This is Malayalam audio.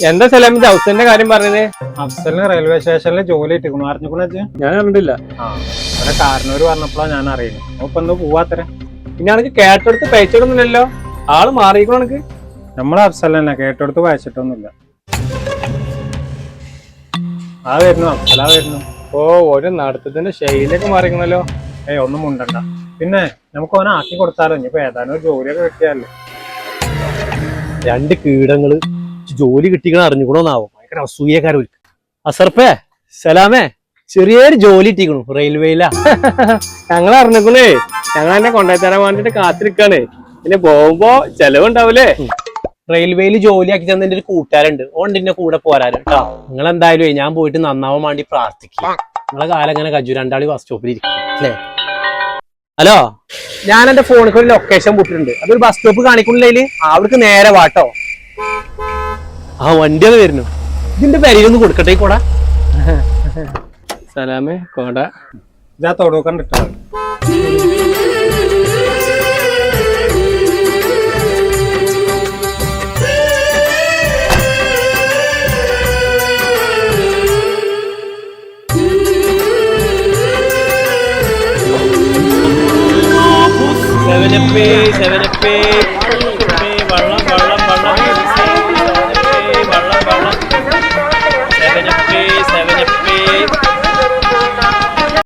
എന്താ സലാമിന്റെ അവസ്ഥന്റെ കാര്യം പറഞ്ഞത്? അഫ്സലിന് റെയിൽവേ സ്റ്റേഷനിൽ ജോലി കിട്ടിക്കണു. അറിഞ്ഞു ഞാൻ കണ്ടില്ല. ഇവിടെ കാരണവര് പറഞ്ഞപ്പോഴാണ് ഞാൻ അറിയുന്നു. അപ്പൊ എന്തോ പോവാത്തര. പിന്നെ എനിക്ക് കേട്ടെടുത്ത് പയച്ചിടൊന്നുമില്ലല്ലോ. ആള് മാറിയിക്കണോ എനിക്ക്? നമ്മളെ അഫ്സൽ തന്നെ കേട്ടെടുത്ത് വായിച്ചിട്ടൊന്നുമില്ല. ആ വരുന്നു അഫ്സലാ വരുന്നു. ഓ ഒരു നടത്തത്തിന്റെ ശൈലിയൊക്കെ മാറിക്കണല്ലോ. ഒന്നും മുണ്ടണ്ട. പിന്നെ നമുക്ക് ഓനെ ആക്കി കൊടുത്താലോ? ഇനിയിപ്പോ ഏതാനും ഒരു ജോലിയൊക്കെ കിട്ടിയാലേ. രണ്ട് കീടങ്ങള് ജോലി കിട്ടിക്കണ അറിഞ്ഞുകൂടോന്നാവും. ഭയങ്കര അസൂയക്കാരോ. അസർപ്പേ സലാമേ ചെറിയൊരു ജോലി കിട്ടിക്കണു റെയിൽവേയിലാ. ഞങ്ങൾ അറിഞ്ഞിക്കണേ. ഞങ്ങൾ എന്നെ കൊണ്ടുപോയി തരാൻ വേണ്ടിട്ട് കാത്തിരിക്കാണ്. പിന്നെ പോകുമ്പോ ചെലവുണ്ടാവൂലേ? റെയിൽവേയിൽ ജോലിയാക്കി തന്ന എന്റെ ഒരു കൂട്ടുകാരുണ്ട്. ഓണ്ടിന്റെ കൂടെ പോരാനും കേട്ടോ. നിങ്ങൾ എന്തായാലും ഞാൻ പോയിട്ട് നന്നാവാൻ വേണ്ടി പ്രാർത്ഥിക്കും. നിങ്ങളെ കാലം അങ്ങനെ കജു രണ്ടാളി ബസ് സ്റ്റോപ്പിൽ ഇരിക്കും അല്ലേ? ഹലോ, ഞാൻ എന്റെ ഫോണിൽ ഒരു ലൊക്കേഷൻ വിട്ടിട്ടുണ്ട്. അതൊരു ബസ് സ്റ്റോപ്പ് കാണിക്കണില്ലേ? അവിടേക്ക് നേരെ വാട്ടോ. ആ വണ്ടി അത് വരുന്നു. ഇതിന്റെ പേരിലൊന്ന് കൊടുക്കട്ടെ കൂടാ. സലാമേ കോട ഇതാ തൊടുക്കണ്ടിട്ടോ. Seven up.